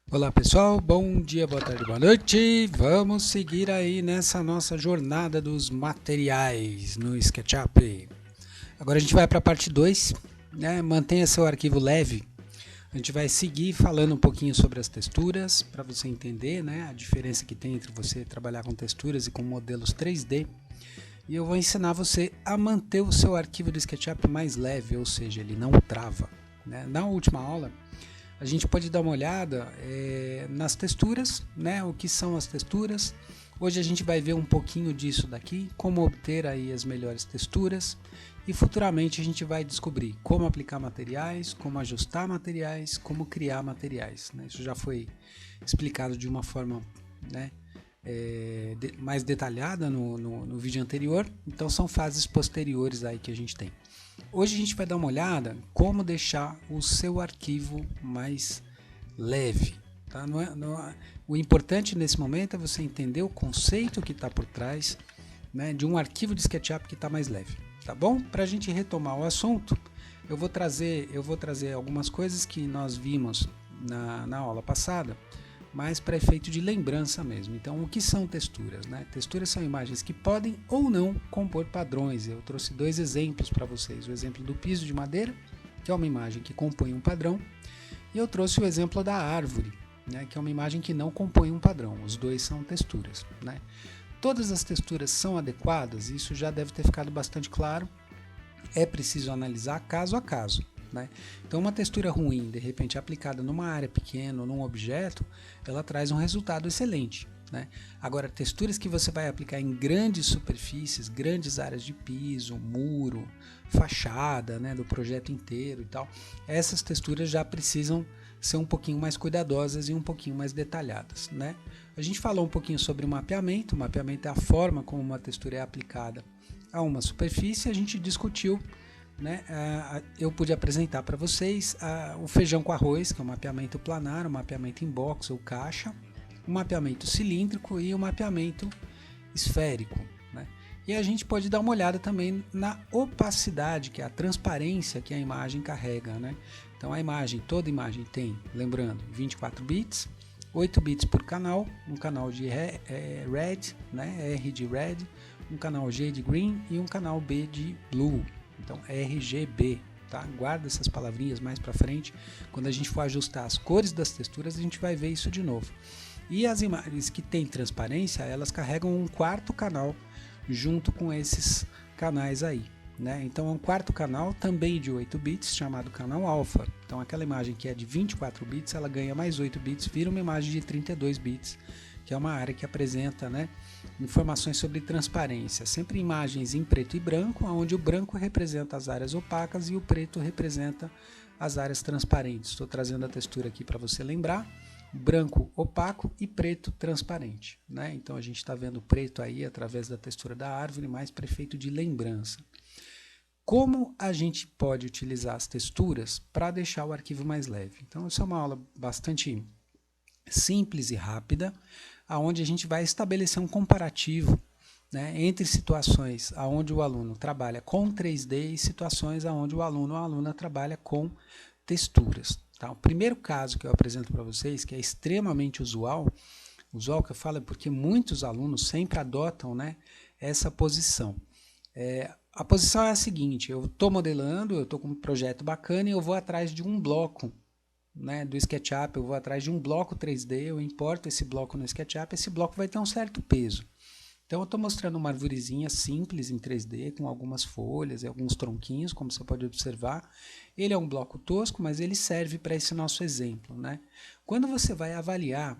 Olá pessoal, bom dia, boa tarde, boa noite. Vamos seguir aí nessa nossa jornada dos materiais no SketchUp. Agora a gente vai para a parte 2, né? Mantenha seu arquivo leve. A gente vai seguir falando um pouquinho sobre as texturas, para você entender, né, a diferença que tem entre você trabalhar com texturas e com modelos 3D. E eu vou ensinar você a manter o seu arquivo do SketchUp mais leve, ou seja, ele não trava, né? Na última aula, a gente pode dar uma olhada nas texturas, né? O que são as texturas. Hoje a gente vai ver um pouquinho disso daqui, como obter aí as melhores texturas, e futuramente a gente vai descobrir como aplicar materiais, como ajustar materiais, como criar materiais, né? Isso já foi explicado de uma forma, né, mais detalhada no vídeo anterior, então são fases posteriores aí que a gente tem. Hoje a gente vai dar uma olhada como deixar o seu arquivo mais leve. Tá? O importante nesse momento é você entender o conceito que está por trás, né, de um arquivo de SketchUp que está mais leve. Tá bom? Para a gente retomar o assunto, eu vou trazer algumas coisas que nós vimos na aula passada, mas para efeito de lembrança mesmo. Então, o que são texturas? Né? Texturas são imagens que podem ou não compor padrões. Eu trouxe dois exemplos para vocês. O exemplo do piso de madeira, que é uma imagem que compõe um padrão, e eu trouxe o exemplo da árvore, né, que é uma imagem que não compõe um padrão. Os dois são texturas. Né? Todas as texturas são adequadas, isso já deve ter ficado bastante claro. É preciso analisar caso a caso. Né? Então, uma textura ruim, de repente aplicada numa área pequena ou num objeto, ela traz um resultado excelente. Né? Agora, texturas que você vai aplicar em grandes superfícies, grandes áreas de piso, muro, fachada, né, do projeto inteiro e tal, essas texturas já precisam ser um pouquinho mais cuidadosas e um pouquinho mais detalhadas. Né? A gente falou um pouquinho sobre o mapeamento. O mapeamento é a forma como uma textura é aplicada a uma superfície. A gente discutiu, né, eu pude apresentar para vocês o feijão com arroz, que é um mapeamento planar, um mapeamento em box ou caixa, um mapeamento cilíndrico e um mapeamento esférico. Né? E a gente pode dar uma olhada também na opacidade, que é a transparência que a imagem carrega. Né? Então toda imagem tem, lembrando, 24 bits, 8 bits por canal, um canal de red, né, R de red, um canal G de green e um canal B de blue. Então, RGB, tá? Guarda essas palavrinhas mais para frente. Quando a gente for ajustar as cores das texturas, a gente vai ver isso de novo. E as imagens que têm transparência, elas carregam um quarto canal junto com esses canais aí. Né? Então, é um quarto canal também de 8 bits, chamado canal alfa. Então, aquela imagem que é de 24 bits, ela ganha mais 8 bits, vira uma imagem de 32 bits, que é uma área que apresenta, né, informações sobre transparência. Sempre imagens em preto e branco, onde o branco representa as áreas opacas e o preto representa as áreas transparentes. Estou trazendo a textura aqui para você lembrar. Branco opaco e preto transparente. Né? Então a gente está vendo o preto aí através da textura da árvore, mais para efeito de lembrança. Como a gente pode utilizar as texturas para deixar o arquivo mais leve? Então, essa é uma aula bastante simples e rápida, onde a gente vai estabelecer um comparativo, né, entre situações onde o aluno trabalha com 3D e situações onde o aluno ou a aluna trabalha com texturas. Tá? O primeiro caso que eu apresento para vocês, que é extremamente usual que eu falo é porque muitos alunos sempre adotam, né, essa posição. A posição é a seguinte: eu estou modelando, eu estou com um projeto bacana e eu vou atrás de um bloco, né, do SketchUp, eu vou atrás de um bloco 3D, eu importo esse bloco no SketchUp, esse bloco vai ter um certo peso. Então eu estou mostrando uma arvorezinha simples em 3D, com algumas folhas e alguns tronquinhos, como você pode observar. Ele é um bloco tosco, mas ele serve para esse nosso exemplo. Né? Quando você vai avaliar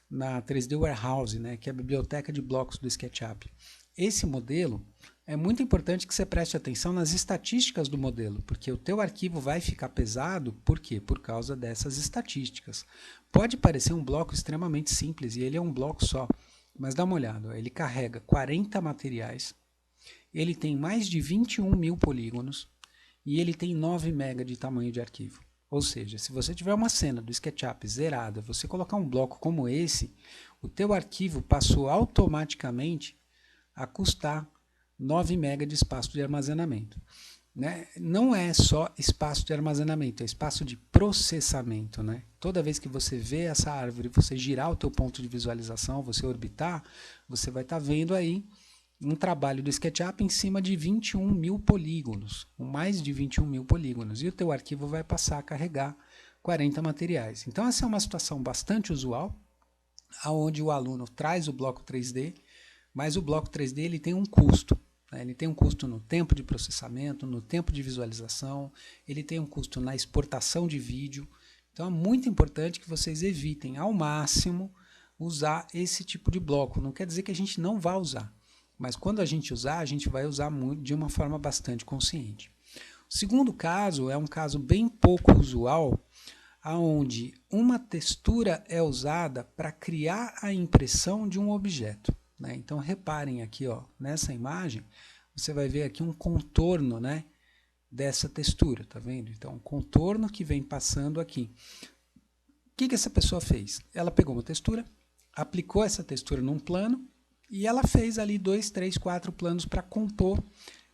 na 3D Warehouse, né, que é a biblioteca de blocos do SketchUp, esse modelo, é muito importante que você preste atenção nas estatísticas do modelo, porque o teu arquivo vai ficar pesado. Por quê? Por causa dessas estatísticas. Pode parecer um bloco extremamente simples, e ele é um bloco só, mas dá uma olhada, ele carrega 40 materiais, ele tem mais de 21 mil polígonos, e ele tem 9 MB de tamanho de arquivo. Ou seja, se você tiver uma cena do SketchUp zerada, você colocar um bloco como esse, o teu arquivo passou automaticamente a custar 9 MB de espaço de armazenamento. né, não é só espaço de armazenamento, é espaço de processamento, né? Toda vez que você vê essa árvore, você girar o teu ponto de visualização, você orbitar, você vai estar vendo aí um trabalho do SketchUp em cima de 21 mil polígonos, com mais de 21 mil polígonos, e o teu arquivo vai passar a carregar 40 materiais. Então essa é uma situação bastante usual, onde o aluno traz o bloco 3D, mas o bloco 3D ele tem um custo. Ele tem um custo no tempo de processamento, no tempo de visualização, ele tem um custo na exportação de vídeo. Então é muito importante que vocês evitem ao máximo usar esse tipo de bloco. Não quer dizer que a gente não vá usar, mas quando a gente usar, a gente vai usar de uma forma bastante consciente. O segundo caso é um caso bem pouco usual, onde uma textura é usada para criar a impressão de um objeto. Né? Então reparem aqui, ó, nessa imagem, você vai ver aqui um contorno, né, dessa textura, tá vendo? Então, um contorno que vem passando aqui. O que essa pessoa fez? Ela pegou uma textura, aplicou essa textura num plano e ela fez ali 2, 3, 4 planos para compor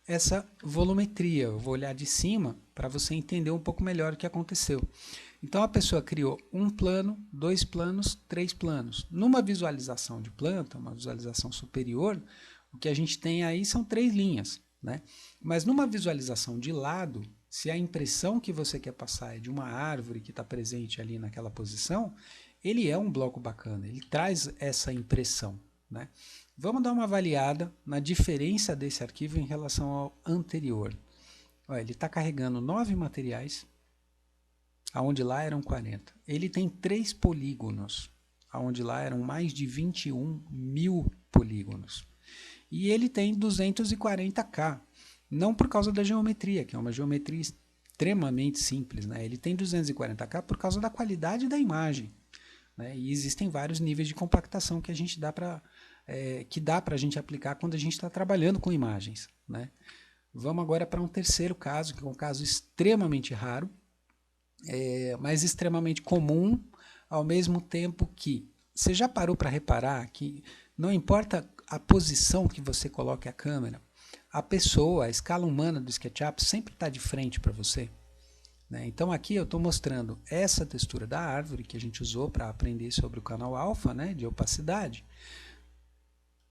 essa volumetria. Eu vou olhar de cima para você entender um pouco melhor o que aconteceu. Então a pessoa criou um plano, 2 planos, 3 planos. Numa visualização de planta, uma visualização superior, o que a gente tem aí são 3 linhas, né? Mas numa visualização de lado, se a impressão que você quer passar é de uma árvore que está presente ali naquela posição, ele é um bloco bacana, ele traz essa impressão, né? Vamos dar uma avaliada na diferença desse arquivo em relação ao anterior. Olha, ele está carregando 9 materiais, aonde lá eram 40. Ele tem 3 polígonos, aonde lá eram mais de 21 mil polígonos. E ele tem 240K, não por causa da geometria, que é uma geometria extremamente simples, né? Ele tem 240K por causa da qualidade da imagem, né? E existem vários níveis de compactação que a gente dá para a gente aplicar quando a gente está trabalhando com imagens, né? Vamos agora para um terceiro caso, que é um caso extremamente raro, mas extremamente comum, ao mesmo tempo que você já parou para reparar que não importa a posição que você coloque a câmera, a pessoa, a escala humana do SketchUp sempre está de frente para você, né? Então aqui eu estou mostrando essa textura da árvore que a gente usou para aprender sobre o canal alfa, né, de opacidade,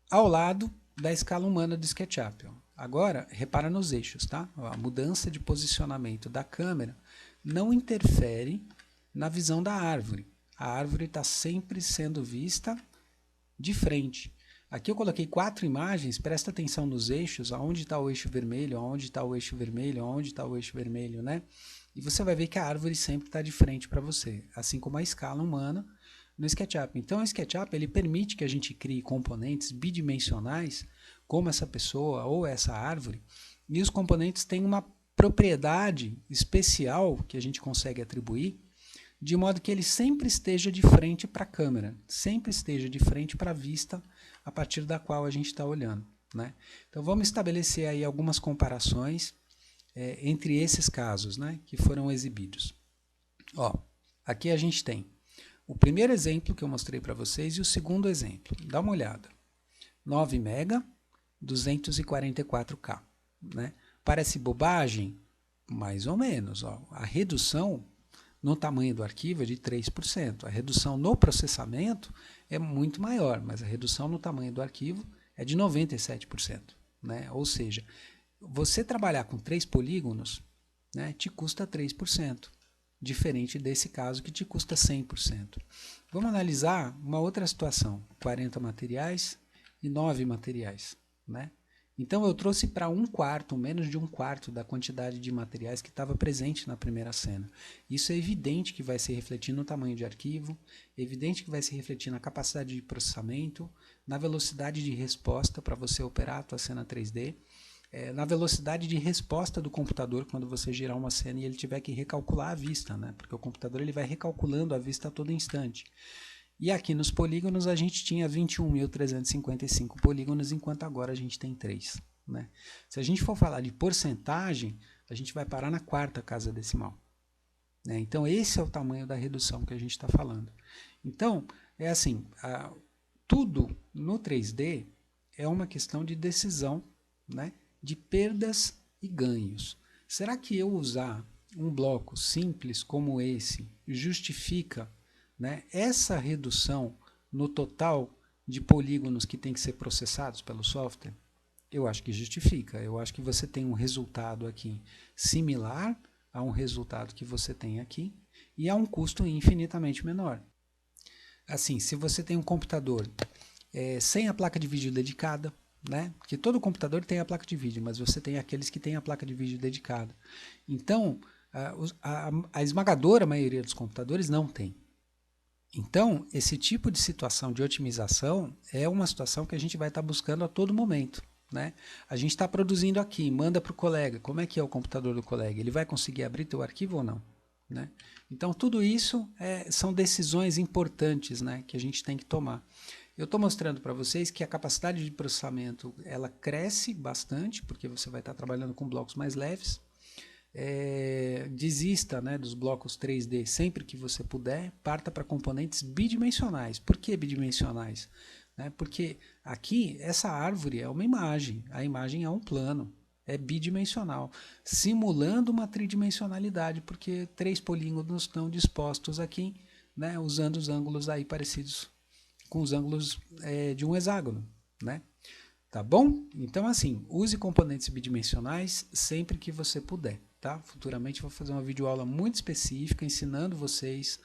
ao lado da escala humana do SketchUp. Agora, repara nos eixos, tá? A mudança de posicionamento da câmera não interfere na visão da árvore. A árvore está sempre sendo vista de frente. Aqui eu coloquei 4 imagens, presta atenção nos eixos, aonde está o eixo vermelho, aonde está o eixo vermelho, aonde está o eixo vermelho, né? E você vai ver que a árvore sempre está de frente para você, assim como a escala humana no SketchUp. Então o SketchUp ele permite que a gente crie componentes bidimensionais, como essa pessoa ou essa árvore, e os componentes têm uma propriedade especial que a gente consegue atribuir, de modo que ele sempre esteja de frente para a câmera, sempre esteja de frente para a vista a partir da qual a gente está olhando, né? Então vamos estabelecer aí algumas comparações entre esses casos, né, que foram exibidos. Ó, aqui a gente tem o primeiro exemplo que eu mostrei para vocês e o segundo exemplo. Dá uma olhada. 9 MB, 244K, né? Parece bobagem? Mais ou menos. Ó. A redução no tamanho do arquivo é de 3%. A redução no processamento é muito maior, mas a redução no tamanho do arquivo é de 97%. Né? Ou seja, você trabalhar com 3 polígonos, né, te custa 3%, diferente desse caso que te custa 100%. Vamos analisar uma outra situação, 40 materiais e 9 materiais. Né? Então eu trouxe para 1/4, menos de 1/4 da quantidade de materiais que estava presente na primeira cena. Isso é evidente que vai se refletir no tamanho de arquivo, é evidente que vai se refletir na capacidade de processamento, na velocidade de resposta para você operar a tua cena 3D, na velocidade de resposta do computador quando você girar uma cena e ele tiver que recalcular a vista, né? Porque o computador ele vai recalculando a vista a todo instante. E aqui nos polígonos a gente tinha 21.355 polígonos, enquanto agora a gente tem 3. Né? Se a gente for falar de porcentagem, a gente vai parar na 4ª casa decimal. Né? Então esse é o tamanho da redução que a gente está falando. Então, é assim, tudo no 3D é uma questão de decisão, né? De perdas e ganhos. será que eu usar um bloco simples como esse justifica, né, essa redução no total de polígonos que tem que ser processados pelo software? Eu acho que justifica. Eu acho que você tem um resultado aqui similar a um resultado que você tem aqui e a um custo infinitamente menor. Assim, se você tem um computador sem a placa de vídeo dedicada, né? Porque todo computador tem a placa de vídeo, mas você tem aqueles que têm a placa de vídeo dedicada. Então, a esmagadora maioria dos computadores não tem. Então, esse tipo de situação de otimização é uma situação que a gente vai estar buscando a todo momento. Né? A gente está produzindo aqui, manda para o colega. Como é que é o computador do colega? Ele vai conseguir abrir teu arquivo ou não? Né? Então, tudo isso são decisões importantes, né, que a gente tem que tomar. Eu estou mostrando para vocês que a capacidade de processamento ela cresce bastante, porque você vai estar trabalhando com blocos mais leves. Desista, né, dos blocos 3D sempre que você puder, parta para componentes bidimensionais. Por que bidimensionais? Porque aqui essa árvore é uma imagem, a imagem é um plano, é bidimensional, simulando uma tridimensionalidade, porque 3 polígonos estão dispostos aqui, né, usando os ângulos aí parecidos com os ângulos de um hexágono, né? Tá bom? Então, assim, use componentes bidimensionais sempre que você puder, tá? Futuramente vou fazer uma videoaula muito específica ensinando vocês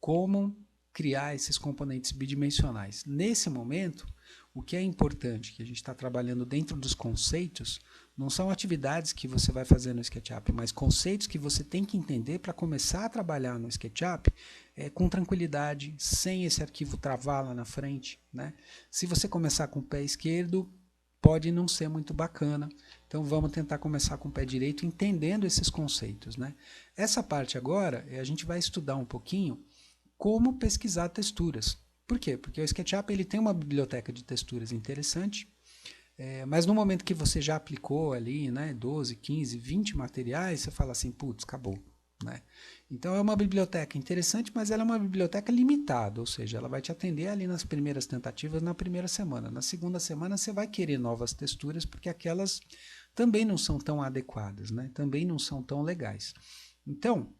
como criar esses componentes bidimensionais. Nesse momento, o que é importante, que a gente está trabalhando dentro dos conceitos, não são atividades que você vai fazer no SketchUp, mas conceitos que você tem que entender para começar a trabalhar no SketchUp com tranquilidade, sem esse arquivo travar lá na frente, né? Se você começar com o pé esquerdo, pode não ser muito bacana. Então vamos tentar começar com o pé direito, entendendo esses conceitos, né? Essa parte agora, a gente vai estudar um pouquinho como pesquisar texturas. Por quê? Porque o SketchUp ele tem uma biblioteca de texturas interessante, mas no momento que você já aplicou ali, né, 12, 15, 20 materiais, você fala assim, putz, acabou. Né? Então é uma biblioteca interessante, mas ela é uma biblioteca limitada, ou seja, ela vai te atender ali nas primeiras tentativas na primeira semana. Na segunda semana você vai querer novas texturas, porque aquelas também não são tão adequadas, né? Também não são tão legais. Então,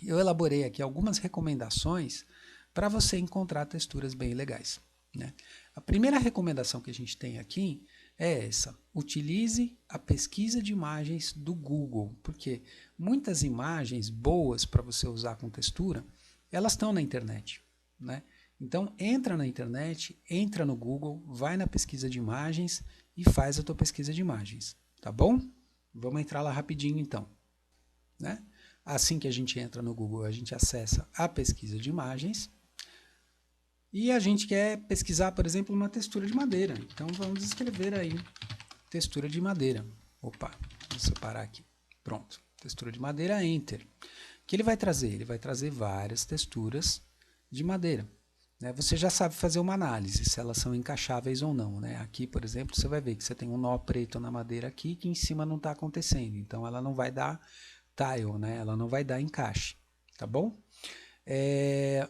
eu elaborei aqui algumas recomendações para você encontrar texturas bem legais. Né? A primeira recomendação que a gente tem aqui é essa: utilize a pesquisa de imagens do Google, porque muitas imagens boas para você usar com textura, elas estão na internet. Né? Então entra na internet, entra no Google, vai na pesquisa de imagens e faz a tua pesquisa de imagens. Tá bom? Vamos entrar lá rapidinho então. Né? Assim que a gente entra no Google, a gente acessa a pesquisa de imagens e a gente quer pesquisar, por exemplo, uma textura de madeira. Então vamos escrever aí textura de madeira. Opa, vou separar aqui. Pronto, textura de madeira, Enter. O que ele vai trazer? Ele vai trazer várias texturas de madeira. Né? Você já sabe fazer uma análise, se elas são encaixáveis ou não. Né? Aqui, por exemplo, você vai ver que você tem um nó preto na madeira aqui que em cima não está acontecendo. Então ela não vai dar tile, né? Ela não vai dar encaixe, tá bom?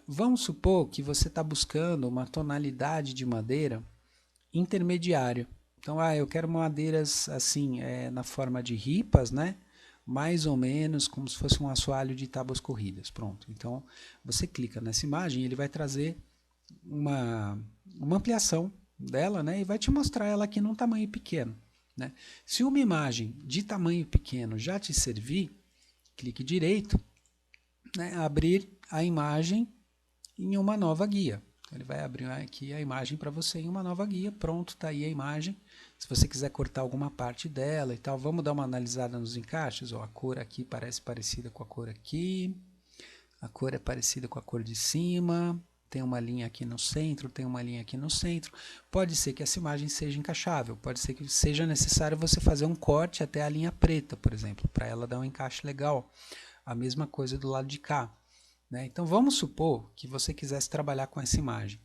Vamos supor que você está buscando uma tonalidade de madeira intermediária. Então, eu quero madeiras assim, na forma de ripas, né? Mais ou menos como se fosse um assoalho de tábuas corridas. Pronto. Então, você clica nessa imagem, ele vai trazer uma ampliação dela, né? E vai te mostrar ela aqui num tamanho pequeno. Né? Se uma imagem de tamanho pequeno já te servir, clique direito, né, abrir a imagem em uma nova guia. Então, ele vai abrir aqui a imagem para você em uma nova guia. Pronto, está aí a imagem. Se você quiser cortar alguma parte dela e tal, vamos dar uma analisada nos encaixes. Ó, a cor aqui parece parecida com a cor aqui. A cor é parecida com a cor de cima. Tem uma linha aqui no centro, tem uma linha aqui no centro. Pode ser que essa imagem seja encaixável. Pode ser que seja necessário você fazer um corte até a linha preta, por exemplo, para ela dar um encaixe legal. A mesma coisa do lado de cá. Né? Então vamos supor que você quisesse trabalhar com essa imagem.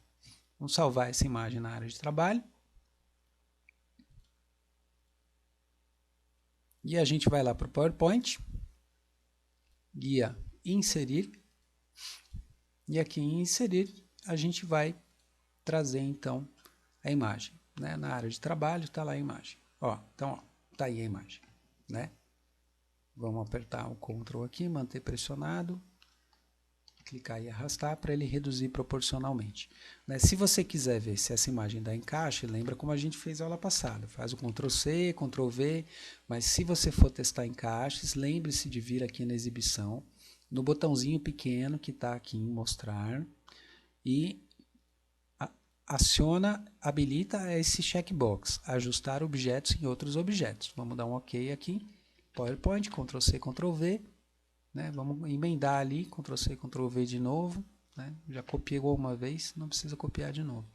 Vamos salvar essa imagem na área de trabalho. E a gente vai lá para o PowerPoint. Guia inserir. E aqui em inserir a gente vai trazer então a imagem. Né? Na área de trabalho está lá a imagem. Ó, então está aí a imagem. Né? Vamos apertar o Ctrl aqui, manter pressionado, clicar e arrastar para ele reduzir proporcionalmente. Né? Se você quiser ver se essa imagem dá encaixe, lembra como a gente fez a aula passada. Faz o Ctrl C, Ctrl V, mas se você for testar encaixes, lembre-se de vir aqui na exibição, no botãozinho pequeno que está aqui em mostrar, e aciona, habilita esse checkbox, ajustar objetos em outros objetos. Vamos dar um OK aqui, PowerPoint, Ctrl C, Ctrl V, né? Vamos emendar ali, Ctrl C, Ctrl V de novo, né? Já copiei uma vez, não precisa copiar de novo.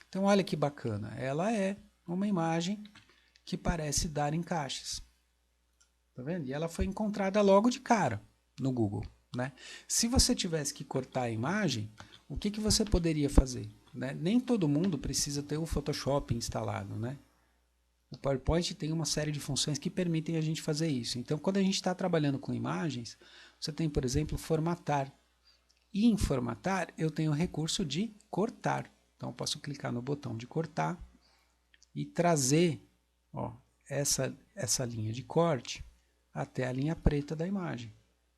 Então olha que bacana, ela é uma imagem que parece dar encaixes. Tá vendo? E ela foi encontrada logo de cara no Google, né? Se você tivesse que cortar a imagem, o que você poderia fazer? Né? Nem todo mundo precisa ter o Photoshop instalado, né? O PowerPoint tem uma série de funções que permitem a gente fazer isso. Então, quando a gente está trabalhando com imagens, você tem, por exemplo, formatar. E em formatar, eu tenho o recurso de cortar. Então, eu posso clicar no botão de cortar e trazer, ó, essa linha de corte até a linha preta da imagem.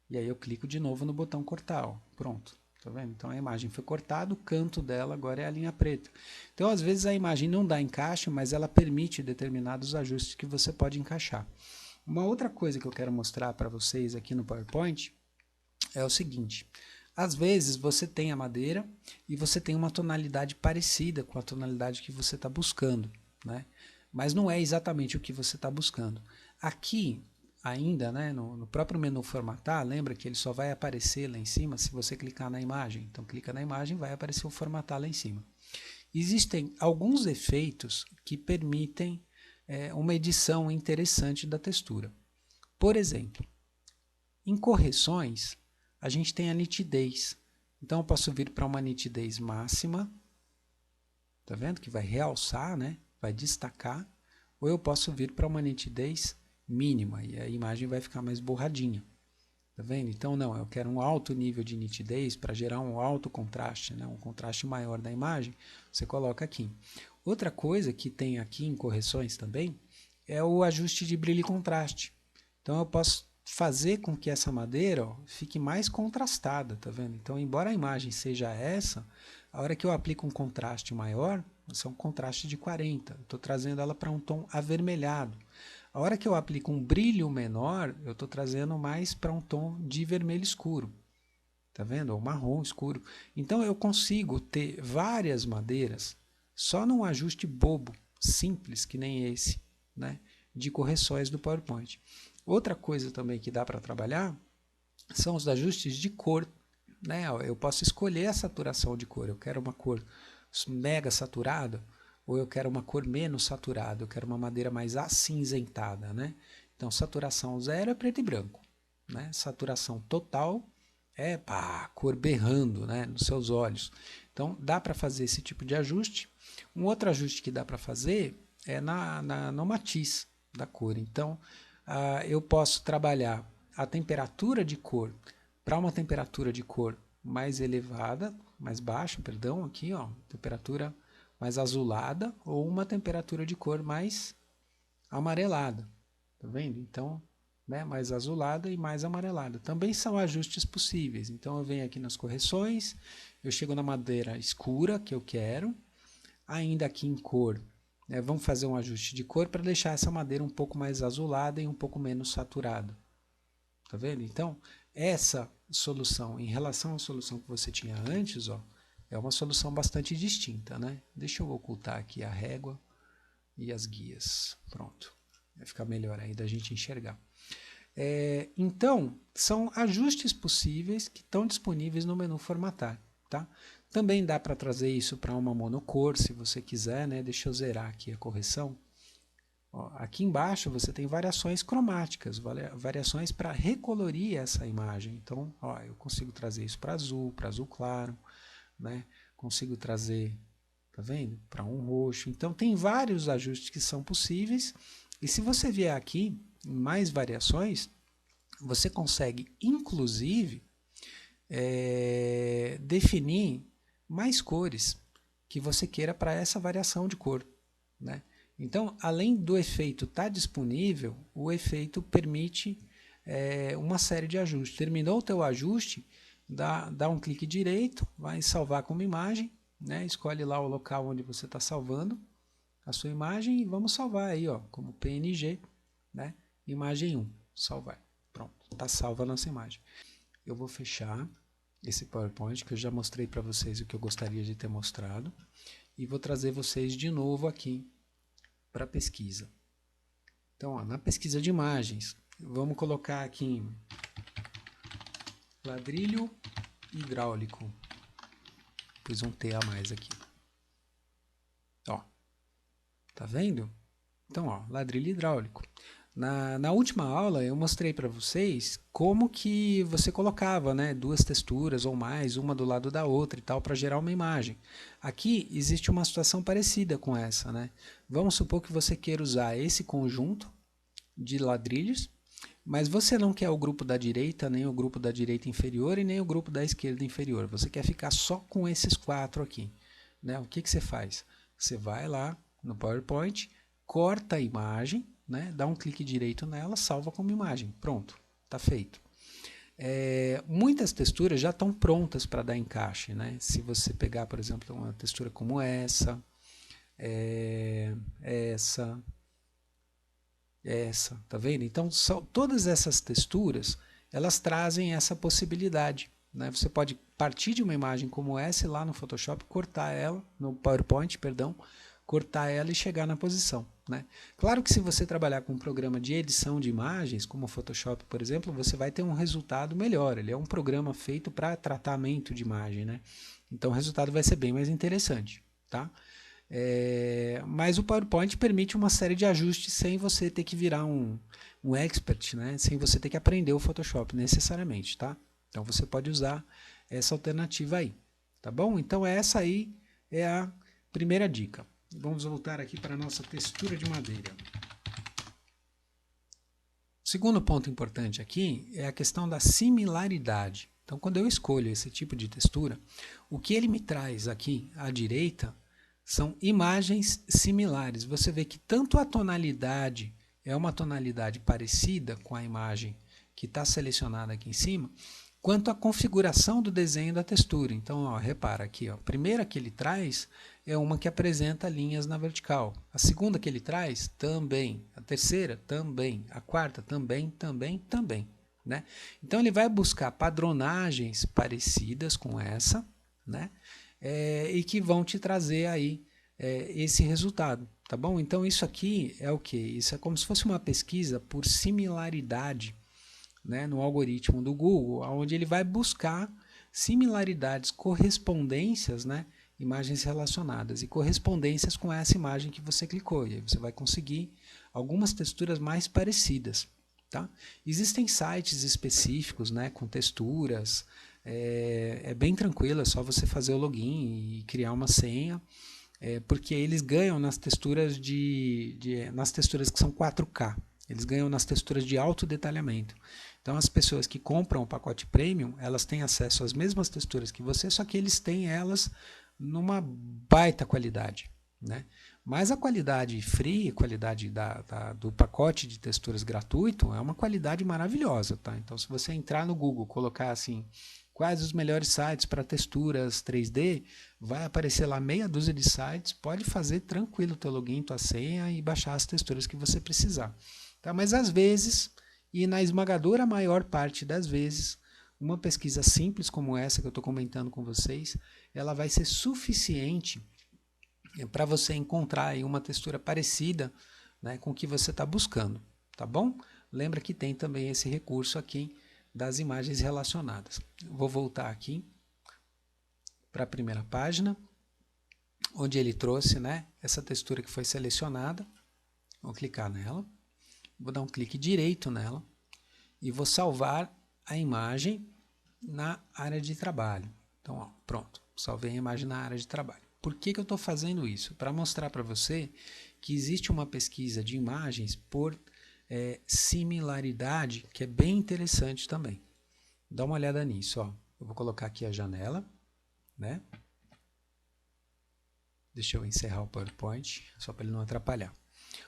E aí eu clico de novo no botão cortar, ó, pronto. Tá vendo? Então a imagem foi cortada, o canto dela agora é a linha preta. Então às vezes a imagem não dá encaixe, mas ela permite determinados ajustes que você pode encaixar. Uma outra coisa que eu quero mostrar para vocês aqui no PowerPoint é o seguinte. Às vezes você tem a madeira e você tem uma tonalidade parecida com a tonalidade que você está buscando, né? Mas não é exatamente o que você está buscando. Aqui ainda, né, no próprio menu formatar, lembra que ele só vai aparecer lá em cima se você clicar na imagem. Então clica na imagem, vai aparecer o formatar lá em cima. Existem alguns efeitos que permitem uma edição interessante da textura. Por exemplo, em correções, a gente tem a nitidez. Então eu posso vir para uma nitidez máxima, tá vendo? Que vai realçar, né? Vai destacar. Ou eu posso vir para uma nitidez mínima e a imagem vai ficar mais borradinha. Tá vendo? Então não, eu quero um alto nível de nitidez para gerar um alto contraste, né? Um contraste maior da imagem, você coloca aqui. Outra coisa que tem aqui em correções também é o ajuste de brilho e contraste. Então eu posso fazer com que essa madeira, ó, fique mais contrastada, tá vendo? Então, embora a imagem seja essa, a hora que eu aplico um contraste maior, isso é um contraste de 40, estou trazendo ela para um tom avermelhado. A hora que eu aplico um brilho menor, eu estou trazendo mais para um tom de vermelho escuro, tá vendo? Ou marrom escuro. Então eu consigo ter várias madeiras só num ajuste bobo, simples, que nem esse, né? De correções do PowerPoint. Outra coisa também que dá para trabalhar são os ajustes de cor, né? Eu posso escolher a saturação de cor. Eu quero uma cor mega saturada ou eu quero uma cor menos saturada. Eu quero uma madeira mais acinzentada, né? Então, saturação 0 é preto e branco, né? Saturação total é cor berrando, né? Nos seus olhos. Então, dá para fazer esse tipo de ajuste. Um outro ajuste que dá para fazer é no matiz da cor. Então, eu posso trabalhar a temperatura de cor para uma temperatura de cor mais elevada, mais baixa, perdão, aqui, ó, temperatura mais azulada, ou uma temperatura de cor mais amarelada, tá vendo? Então, né, mais azulada e mais amarelada. Também são ajustes possíveis. Então, eu venho aqui nas correções, eu chego na madeira escura que eu quero, ainda aqui em cor, né, vamos fazer um ajuste de cor para deixar essa madeira um pouco mais azulada e um pouco menos saturada. Tá vendo? Então, essa solução, em relação à solução que você tinha antes, ó, é uma solução bastante distinta, né? Deixa eu ocultar aqui a régua e as guias. Pronto. Vai ficar melhor aí da gente enxergar. Então, são ajustes possíveis que estão disponíveis no menu formatar. Tá? Também dá para trazer isso para uma monocor, se você quiser, né? Deixa eu zerar aqui a correção. Ó, aqui embaixo você tem variações cromáticas, variações para recolorir essa imagem. Então, ó, eu consigo trazer isso para azul claro, né? Consigo trazer, tá vendo? Para um roxo. Então, tem vários ajustes que são possíveis. E se você vier aqui em mais variações, você consegue, inclusive, definir mais cores que você queira para essa variação de cor, né? Então, além do efeito estar disponível, o efeito permite uma série de ajustes. Terminou o teu ajuste, dá um clique direito, vai salvar como imagem, né? Escolhe lá o local onde você está salvando a sua imagem e vamos salvar aí, ó, como PNG, né? Imagem 1, salvar. Pronto, está salva a nossa imagem. Eu vou fechar esse PowerPoint que eu já mostrei para vocês o que eu gostaria de ter mostrado e vou trazer vocês de novo aqui para a pesquisa. Então, ó, na pesquisa de imagens, vamos colocar aqui ladrilho hidráulico. Pus um T a mais aqui. Ó, tá vendo? Então, ó, ladrilho hidráulico. Na última aula eu mostrei para vocês como que você colocava, né, duas texturas ou mais, uma do lado da outra e tal, para gerar uma imagem. Aqui existe uma situação parecida com essa, né? Vamos supor que você queira usar esse conjunto de ladrilhos, mas você não quer o grupo da direita, nem o grupo da direita inferior e nem o grupo da esquerda inferior. Você quer ficar só com esses 4 aqui, né? O que você faz? Você vai lá no PowerPoint, corta a imagem, né? Dá um clique direito nela, salva como imagem. Pronto, está feito. Muitas texturas já estão prontas para dar encaixe, né? Se você pegar, por exemplo, uma textura como essa, tá vendo? Então, todas essas texturas, elas trazem essa possibilidade, né? Você pode partir de uma imagem como essa e lá no Photoshop, cortar ela, no PowerPoint, perdão, cortar ela e chegar na posição, né? Claro que se você trabalhar com um programa de edição de imagens, como o Photoshop, por exemplo, você vai ter um resultado melhor. Ele é um programa feito para tratamento de imagem, né? Então o resultado vai ser bem mais interessante, tá? Mas o PowerPoint permite uma série de ajustes sem você ter que virar um expert, né? Sem você ter que aprender o Photoshop necessariamente, tá? Então você pode usar essa alternativa aí, tá bom? Então essa aí é a primeira dica. Vamos voltar aqui para a nossa textura de madeira. O segundo ponto importante aqui é a questão da similaridade. Então, quando eu escolho esse tipo de textura, o que ele me traz aqui à direita são imagens similares. Você vê que tanto a tonalidade é uma tonalidade parecida com a imagem que está selecionada aqui em cima, quanto a configuração do desenho da textura. Então, ó, repara aqui, ó, a primeira que ele traz é uma que apresenta linhas na vertical. A segunda que ele traz, também. A terceira, também. A quarta, também, também. Né? Então, ele vai buscar padronagens parecidas com essa, né? E que vão te trazer aí esse resultado. Tá bom? Então, isso aqui é o quê? Isso é como se fosse uma pesquisa por similaridade, né, no algoritmo do Google, onde ele vai buscar similaridades, correspondências, né, imagens relacionadas e correspondências com essa imagem que você clicou. E aí você vai conseguir algumas texturas mais parecidas. Tá? Existem sites específicos, né, com texturas. É bem tranquilo, é só você fazer o login e criar uma senha. Porque eles ganham nas texturas nas texturas que são 4K. Eles ganham nas texturas de alto detalhamento. Então, as pessoas que compram o pacote Premium, elas têm acesso às mesmas texturas que você, só que eles têm elas numa baita qualidade, né? Mas a qualidade free, a qualidade do pacote de texturas gratuito, é uma qualidade maravilhosa, tá? Então, se você entrar no Google, colocar assim, quais os melhores sites para texturas 3D, vai aparecer lá meia dúzia de sites, pode fazer tranquilo o teu login, tua senha e baixar as texturas que você precisar. Tá? Mas às vezes, e na esmagadora maior parte das vezes, uma pesquisa simples como essa que eu estou comentando com vocês, ela vai ser suficiente para você encontrar aí uma textura parecida, né, com o que você está buscando, tá bom? Lembra que tem também esse recurso aqui das imagens relacionadas. Vou voltar aqui para a primeira página, onde ele trouxe, né, essa textura que foi selecionada. Vou clicar nela, vou dar um clique direito nela e vou salvar a imagem na área de trabalho. Então, ó, pronto, salvei a imagem na área de trabalho. Por que eu estou fazendo isso? Para mostrar para você que existe uma pesquisa de imagens por similaridade, que é bem interessante também. Dá uma olhada nisso. Ó. Eu vou colocar aqui a janela, né? Deixa eu encerrar o PowerPoint, só para ele não atrapalhar.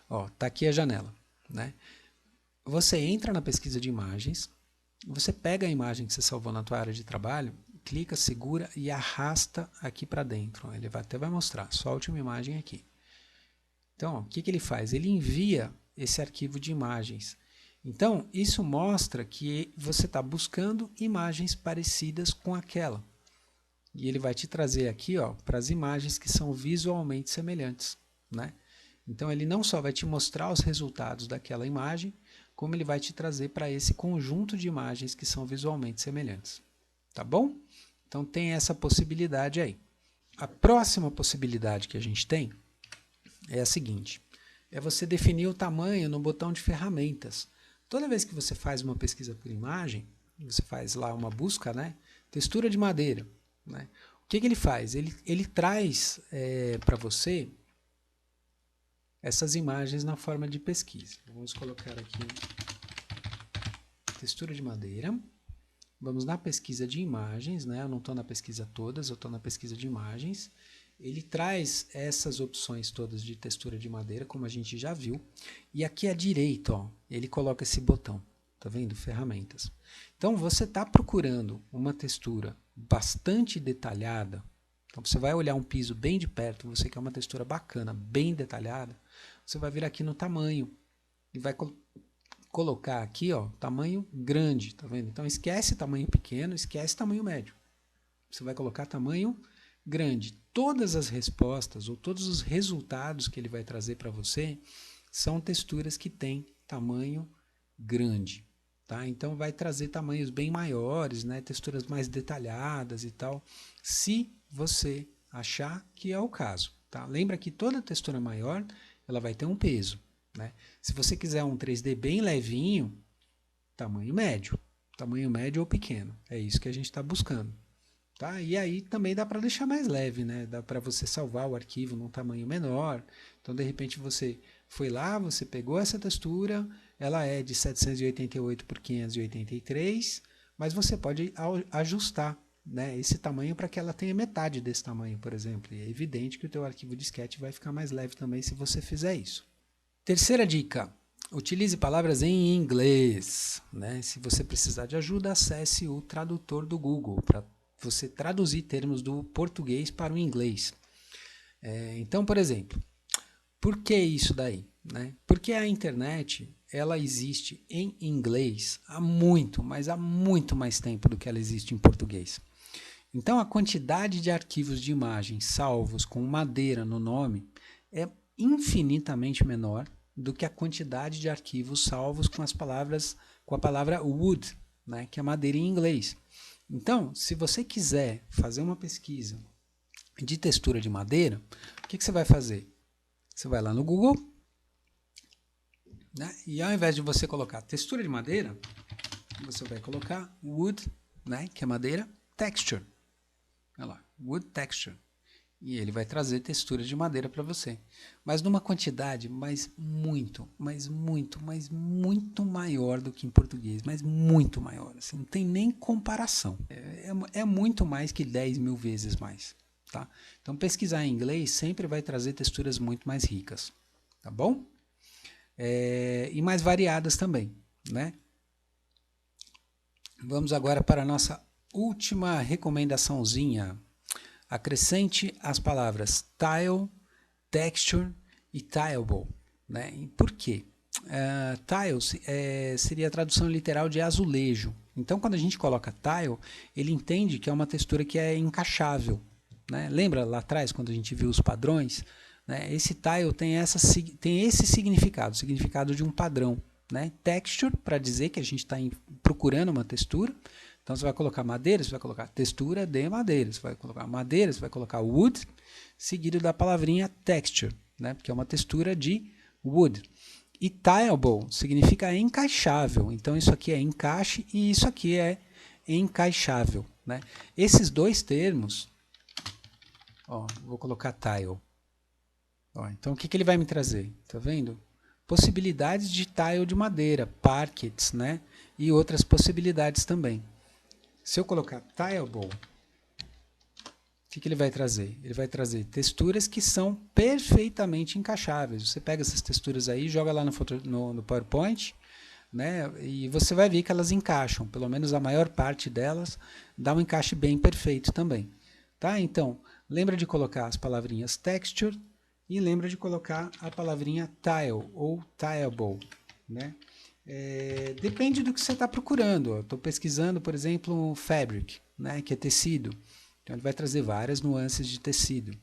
Ó, tá aqui a janela, né? você entra na pesquisa de imagens, você pega a imagem que você salvou na tua área de trabalho, clica, segura e arrasta aqui para dentro. Ele até vai mostrar, só a última imagem aqui. Então, o que ele faz? Ele envia esse arquivo de imagens. Então, isso mostra que você está buscando imagens parecidas com aquela. E ele vai te trazer aqui para as imagens que são visualmente semelhantes, né? Então, ele não só vai te mostrar os resultados daquela imagem, como ele vai te trazer para esse conjunto de imagens que são visualmente semelhantes. Tá bom? Então, tem essa possibilidade aí. A próxima possibilidade que a gente tem é a seguinte, é você definir o tamanho no botão de ferramentas. Toda vez que você faz uma pesquisa por imagem, você faz lá uma busca, né? Textura de madeira, né? O que ele faz? Ele traz para você essas imagens na forma de pesquisa. Vamos colocar aqui textura de madeira. Vamos na pesquisa de imagens, né? Eu não estou na pesquisa todas, eu estou na pesquisa de imagens. Ele traz essas opções todas de textura de madeira, como a gente já viu. E aqui à direita, ele coloca esse botão. Tá vendo? Ferramentas. Então, você está procurando uma textura bastante detalhada. Então, você vai olhar um piso bem de perto, você quer uma textura bacana, bem detalhada, você vai vir aqui no tamanho e vai colocar aqui, tamanho grande, tá vendo? Então, esquece tamanho pequeno, esquece tamanho médio. Você vai colocar tamanho grande. Todas as respostas ou todos os resultados que ele vai trazer para você são texturas que têm tamanho grande. Tá? Então vai trazer tamanhos bem maiores, né? Texturas mais detalhadas e tal, se você achar que é o caso. Tá? Lembra que toda textura maior ela vai ter um peso. Né? Se você quiser um 3D bem levinho, tamanho médio ou pequeno. É isso que a gente está buscando. Tá? E aí também dá para deixar mais leve, né? Dá para você salvar o arquivo num tamanho menor. Então, de repente, você foi lá, você pegou essa textura, ela é de 788 por 583, mas você pode ajustar, né, esse tamanho para que ela tenha metade desse tamanho, por exemplo. E é evidente que o teu arquivo disquete vai ficar mais leve também se você fizer isso. Terceira dica. Utilize palavras em inglês. Né? Se você precisar de ajuda, acesse o tradutor do Google para você traduzir termos do português para o inglês. Então, por exemplo, por que isso daí? Né? Porque a internet ela existe em inglês há muito, mas há muito mais tempo do que ela existe em português. Então, a quantidade de arquivos de imagens salvos com madeira no nome é infinitamente menor do que a quantidade de arquivos salvos com a palavra wood, né, que é madeira em inglês. Então, se você quiser fazer uma pesquisa de textura de madeira, o que você vai fazer? Você vai lá no Google, né, e ao invés de você colocar textura de madeira, você vai colocar wood, né, que é madeira, texture. Olha lá, wood texture. E ele vai trazer texturas de madeira para você. Mas numa quantidade muito maior do que em português. Mas muito maior. Assim, não tem nem comparação. É muito mais que 10 mil vezes mais. Tá? Então pesquisar em inglês sempre vai trazer texturas muito mais ricas. Tá bom? E mais variadas também. Né? Vamos agora para a nossa última recomendaçãozinha. Acrescente as palavras tile, texture e tileable. Né? E por quê? Tiles seria a tradução literal de azulejo. Então, quando a gente coloca tile, ele entende que é uma textura que é encaixável. Né? Lembra lá atrás, quando a gente viu os padrões? Né? Esse tile tem esse significado, o significado de um padrão. Né? Texture, para dizer que a gente está procurando uma textura. Então, você vai colocar madeira, você vai colocar textura de madeira. Você vai colocar madeira, você vai colocar wood, seguido da palavrinha texture, né? Porque é uma textura de wood. E tileable significa encaixável. Então, isso aqui é encaixe e isso aqui é encaixável. Né? Esses dois termos, vou colocar tile. Então, o que ele vai me trazer? Tá vendo? Possibilidades de tile de madeira, parquets, né? E outras possibilidades também. Se eu colocar tileable, o que ele vai trazer? Ele vai trazer texturas que são perfeitamente encaixáveis. Você pega essas texturas aí, joga lá no PowerPoint, né? E você vai ver que elas encaixam, pelo menos a maior parte delas dá um encaixe bem perfeito também, tá? Então, lembra de colocar as palavrinhas texture e lembra de colocar a palavrinha tile ou tileable, né? Depende do que você está procurando. Estou pesquisando, por exemplo, fabric, né, que é tecido. Então ele vai trazer várias nuances de tecido.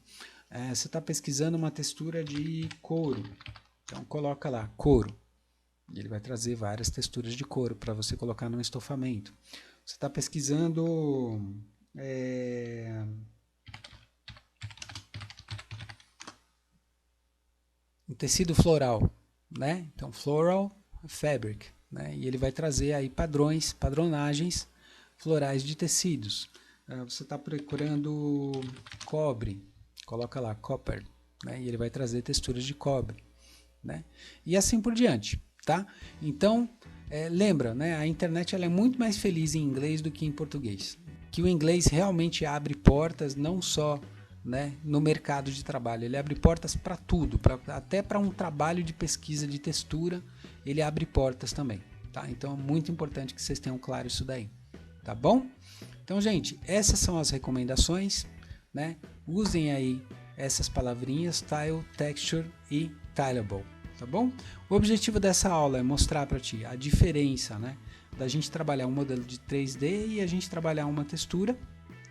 Você está pesquisando uma textura de couro. Então coloca lá, couro. Ele vai trazer várias texturas de couro para você colocar no estofamento. Você está pesquisando um tecido floral, né? Então floral fabric, né? E ele vai trazer aí padronagens florais de tecidos. Você está procurando cobre, coloca lá copper, né? E ele vai trazer texturas de cobre, né? E assim por diante, tá? Então lembra, né? A internet ela é muito mais feliz em inglês do que em português. Que o inglês realmente abre portas, não só, né, no mercado de trabalho, ele abre portas para tudo, até para um trabalho de pesquisa de textura, ele abre portas também, tá? Então é muito importante que vocês tenham claro isso daí, tá bom? Então, gente, essas são as recomendações, né? Usem aí essas palavrinhas tile, texture e tileable, tá bom? O objetivo dessa aula é mostrar para ti a diferença, né, da gente trabalhar um modelo de 3D e a gente trabalhar uma textura,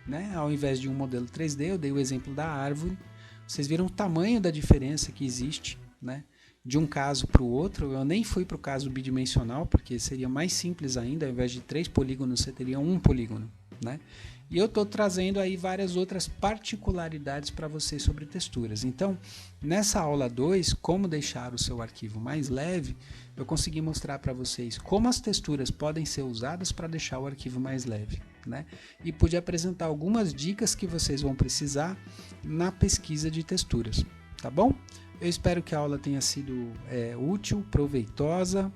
né? Ao invés de um modelo 3D, eu dei o exemplo da árvore. Vocês viram o tamanho da diferença que existe, né, de um caso para o outro. Eu nem fui para o caso bidimensional, porque seria mais simples ainda. Ao invés de 3 polígonos, você teria um polígono, né? E eu estou trazendo aí várias outras particularidades para vocês sobre texturas. Então, nessa aula 2, como deixar o seu arquivo mais leve, eu consegui mostrar para vocês como as texturas podem ser usadas para deixar o arquivo mais leve, né? E pude apresentar algumas dicas que vocês vão precisar na pesquisa de texturas, tá bom? Eu espero que a aula tenha sido útil, proveitosa,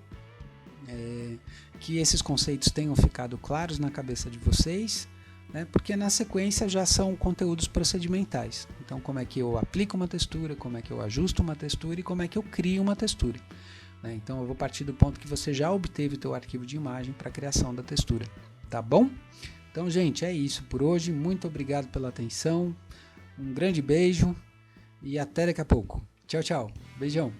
que esses conceitos tenham ficado claros na cabeça de vocês, né? Porque na sequência já são conteúdos procedimentais. Então, como é que eu aplico uma textura, como é que eu ajusto uma textura e como é que eu crio uma textura, né? Então, eu vou partir do ponto que você já obteve o teu arquivo de imagem para a criação da textura, tá bom? Então, gente, é isso por hoje. Muito obrigado pela atenção. Um grande beijo e até daqui a pouco. Tchau, tchau. Beijão.